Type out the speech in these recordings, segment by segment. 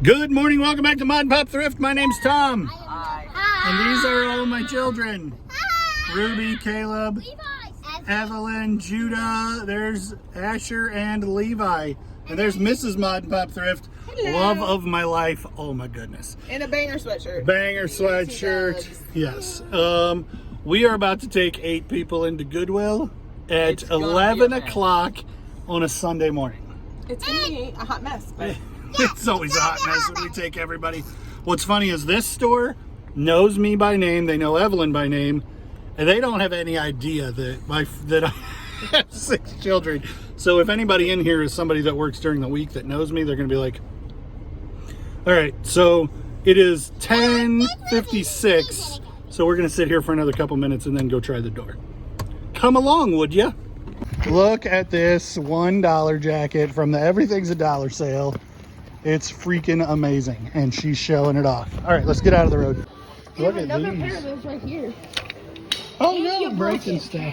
Good morning, welcome back to Mod and Pop Thrift. My name's Tom. Hi. And these are all my children. Ruby, Caleb, Evelyn, Judah, there's Asher and Levi. And there's Mrs. Mod and Pop Thrift. Hello. Love of my life. Oh my goodness. And a banger sweatshirt. Banger sweatshirt. Yes. We are about to take 8 people into Goodwill at 11 o'clock on a Sunday morning. It's going to be a hot mess, but It's always a hot mess when we take everybody. What's funny is this store knows me by name. They know Evelyn by name. And they don't have any idea that I have 6 children. So if anybody in here is somebody that works during the week that knows me, they're going to be like, all right, so it is 10:56. So we're going to sit here for another couple minutes and then go try the door. Come along, would you? Look at this $1 jacket from the Everything's a Dollar sale. It's freaking amazing, and she's showing it off. All right, let's get out of the road. Look at another these. pair of those right here. Oh no, breaking stuff.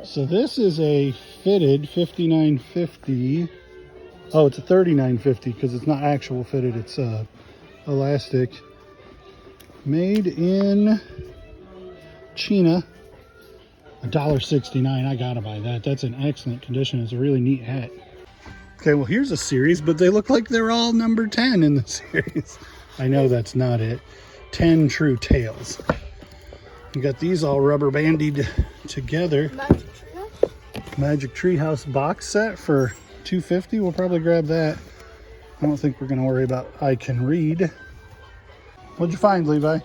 So this is a fitted $59.50. Oh, it's a $39.50 because it's not actual fitted. It's elastic. Made in China. $1.69. I gotta buy that. That's in excellent condition. It's a really neat hat. Okay, well here's a series, but they look like they're all number 10 in the series. I know that's not it. 10 True Tales. You got these all rubber bandied together. Magic Treehouse box set for $2.50. We'll probably grab that. I don't think we're gonna worry about I Can Read. What'd you find, Levi?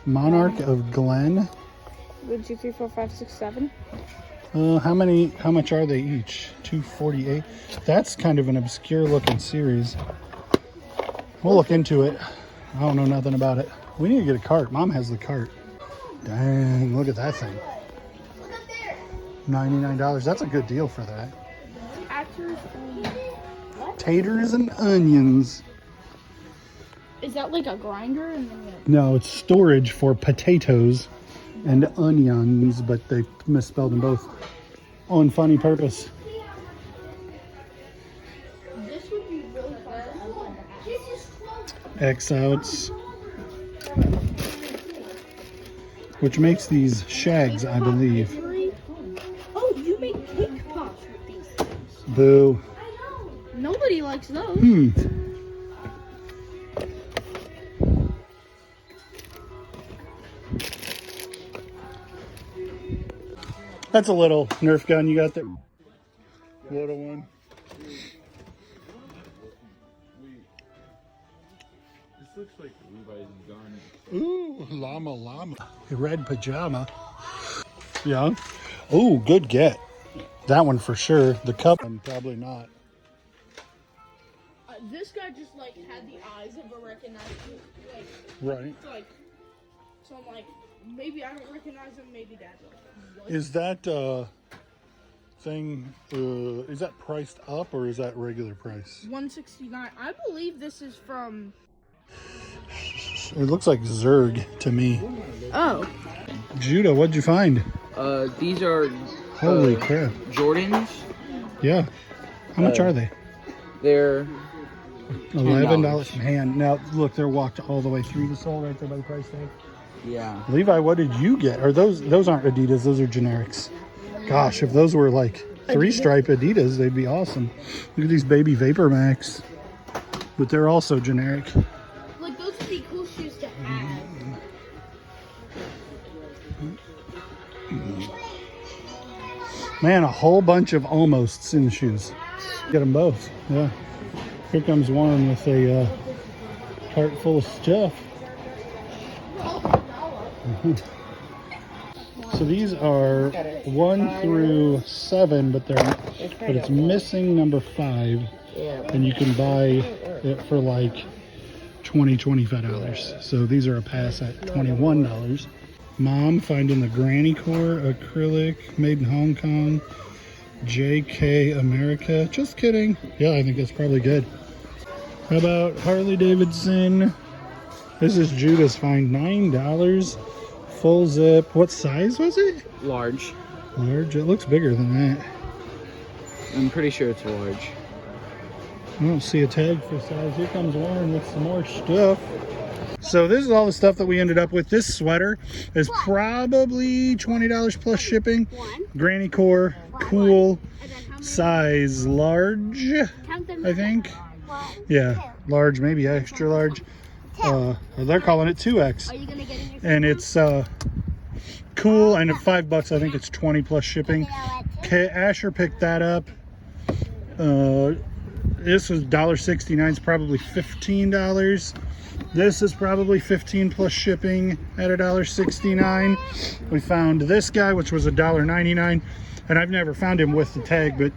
Monarch of Glen. 1, 2, 3, 4, 5, 6, 7. How much are they each? $2.48. That's kind of an obscure looking series. We'll look into it. I don't know nothing about it. We need to get a cart. Mom has the cart. Dang, look at that thing. $99. That's a good deal for that. Taters and onions. Is that like a grinder? And then No, it's storage for potatoes and onions, but they misspelled them both on funny purpose. this would be really fun. X-outs, which makes these shags, I believe. Oh, you make cake pops with these things. Boo. Nobody likes those. That's a little Nerf gun you got there. Little one. This looks like Levi's garment. Ooh, llama. A red pajama. Yeah. Ooh, good get. That one for sure. The cup one, probably not. This guy just like had the eyes of a recognized Right. So I'm like, maybe I don't recognize him, maybe Dad will. Is that thing, is that priced up or is that regular price? $169. I believe this is from. It looks like Zerg to me. Oh. Judah, what'd you find? These are Holy crap. Jordans. Yeah. How much are they? They're $11. Man, now look, they're walked all the way through the sole right there by the price tag. yeah. Levi, what did you get? Or those aren't Adidas, those are generics. Gosh, if those were like 3-stripe Adidas, they'd be awesome. Look at these baby Vapor Max. But they're also generic. Like, those would be cool shoes to have. Man, a whole bunch of almosts in the shoes. Get them both. Yeah. Here comes one with a cart full of stuff. So these are 1 through 7, but it's missing number 5, and you can buy it for like $25. So these are a pass at $21. Mom finding the Granny Core acrylic made in Hong Kong. JK America. Just kidding. Yeah, I think that's probably good. How about Harley Davidson? This is Judah's find. $9. Full zip. What size was it? Large. Large. It looks bigger than that. I'm pretty sure it's large. I don't see a tag for size. Here comes Warren with some more stuff. So this is all the stuff that we ended up with. This sweater is probably $20 plus shipping. Granny core, cool, size large, I think. Yeah, large, maybe extra large. They're calling it 2X. And it's cool, and at $5, I think it's 20 plus shipping. Asher picked that up. This was $1.69. It's probably $15. This is probably $15 plus shipping at $1.69. We found this guy, which was $1.99, and I've never found him with the tag, but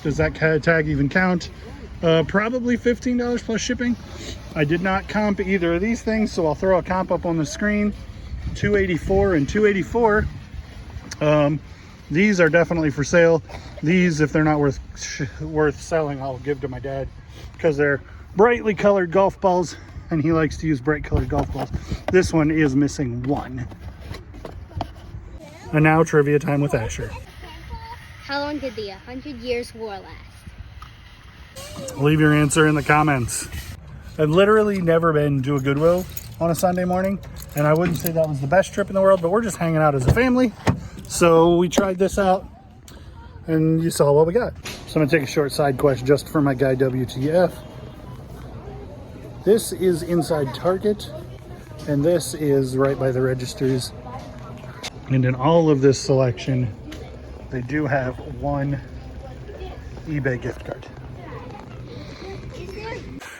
does that tag even count? Probably $15 plus shipping. I did not comp either of these things, so I'll throw a comp up on the screen. $284 and $284. These are definitely for sale. These, if they're not worth selling, I'll give to my dad because they're brightly colored golf balls, and he likes to use bright colored golf balls. This one is missing one. And now trivia time with Asher. How long did the 100 Years War last? Leave your answer in the comments. I've literally never been to a Goodwill on a Sunday morning, and I wouldn't say that was the best trip in the world, but we're just hanging out as a family. So we tried this out, and you saw what we got. So I'm gonna take a short side quest just for my guy WTF. This is inside Target, and this is right by the registers. And in all of this selection, they do have one eBay gift card.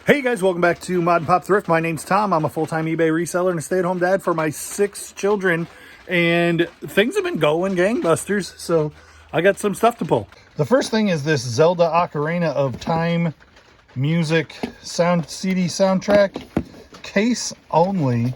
Hey you guys, welcome back to Mod and Pop Thrift. My name's Tom. I'm a full-time eBay reseller and a stay-at-home dad for my 6 children. And things have been going gangbusters, so I got some stuff to pull. The first thing is this Zelda Ocarina of Time music CD soundtrack. Case only.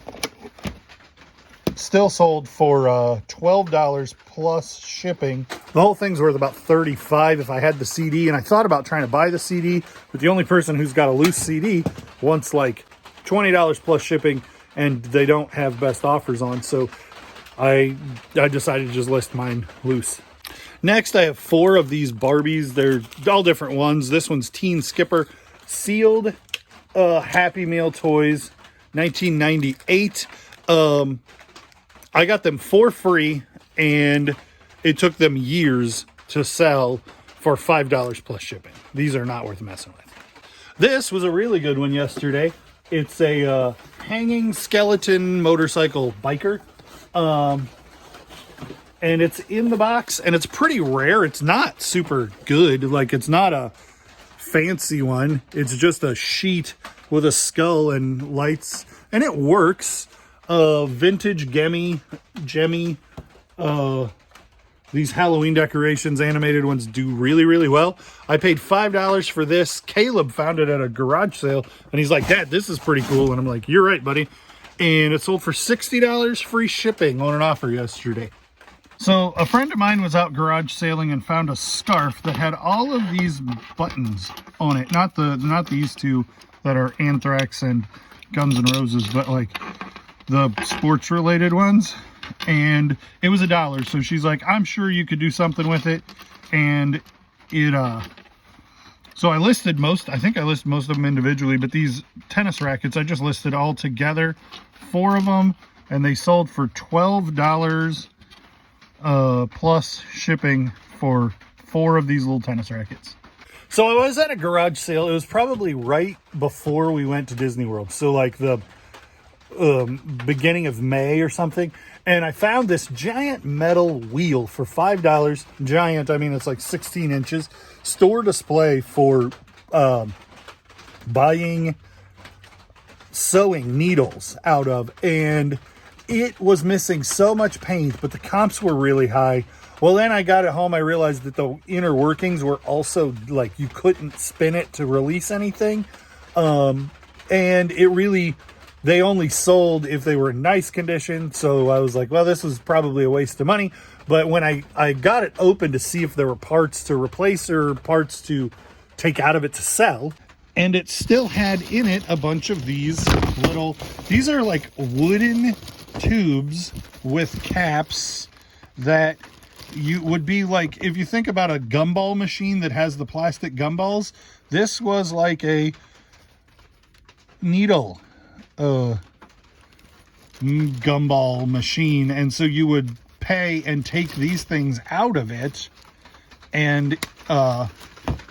Still sold for $12 plus shipping. The whole thing's worth about $35 if I had the CD, and I thought about trying to buy the CD, but the only person who's got a loose CD wants like $20 plus shipping, and they don't have best offers on, so I decided to just list mine loose. Next, I have 4 of these Barbies. They're all different ones. This one's Teen Skipper, sealed Happy Meal toys, 1998. I got them for free, and it took them years to sell for $5 plus shipping. These are not worth messing with. This was a really good one yesterday. It's a hanging skeleton motorcycle biker. And it's in the box, and it's pretty rare. It's not super good. Like, it's not a fancy one. It's just a sheet with a skull and lights, and it works. Vintage gemmy, these Halloween decorations, animated ones, do really, really well. I paid $5 for this. Caleb found it at a garage sale, and he's like, Dad, this is pretty cool. And I'm like, you're right, buddy. And it sold for $60 free shipping on an offer yesterday. So a friend of mine was out garage sailing and found a scarf that had all of these buttons on it. Not these two that are Anthrax and Guns N' Roses, but like the sports related ones. And it was $1. So she's like, I'm sure you could do something with it. And it, so I listed I think I listed most of them individually, but these tennis rackets, I just listed all together, 4 of them, and they sold for $12 plus shipping for 4 of these little tennis rackets. So I was at a garage sale. It was probably right before we went to Disney World. So like the beginning of May or something. And I found this giant metal wheel for $5. Giant, I mean, it's like 16 inches. Store display for buying sewing needles out of. And it was missing so much paint, but the comps were really high. Well, then I got it home. I realized that the inner workings were also like, you couldn't spin it to release anything. And it really, they only sold if they were in nice condition. So I was like, well, this was probably a waste of money. But when I got it open to see if there were parts to replace or parts to take out of it to sell, and it still had in it a bunch of these are like wooden tubes with caps that you would be like, if you think about a gumball machine that has the plastic gumballs, this was like a needle gumball machine. And so you would pay and take these things out of it, and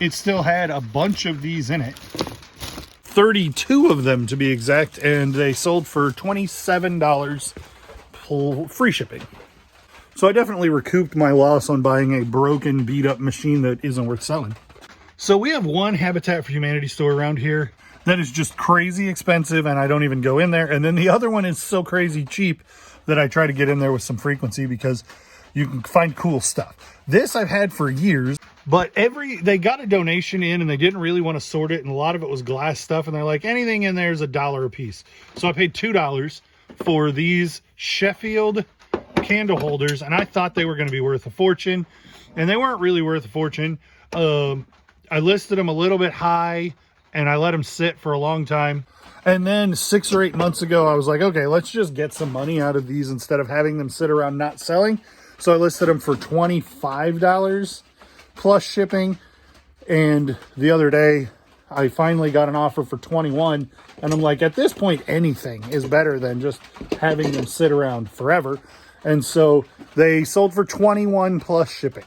it still had a bunch of these in it, 32 of them to be exact, and they sold for $27 free shipping. So I definitely recouped my loss on buying a broken, beat up machine that isn't worth selling. So we have one Habitat for Humanity store around here that is just crazy expensive, and I don't even go in there. And then the other one is so crazy cheap that I try to get in there with some frequency because you can find cool stuff. This I've had for years, but they got a donation in and they didn't really want to sort it, and a lot of it was glass stuff, and they're like, anything in there is $1 a piece. So I paid $2 for these Sheffield candle holders, and I thought they were going to be worth a fortune, and they weren't really worth a fortune. I listed them a little bit high, and I let them sit for a long time. And then 6 or 8 months ago, I was like, okay, let's just get some money out of these instead of having them sit around not selling. So I listed them for $25 plus shipping. And the other day, I finally got an offer for $21. And I'm like, at this point, anything is better than just having them sit around forever. And so they sold for $21 plus shipping.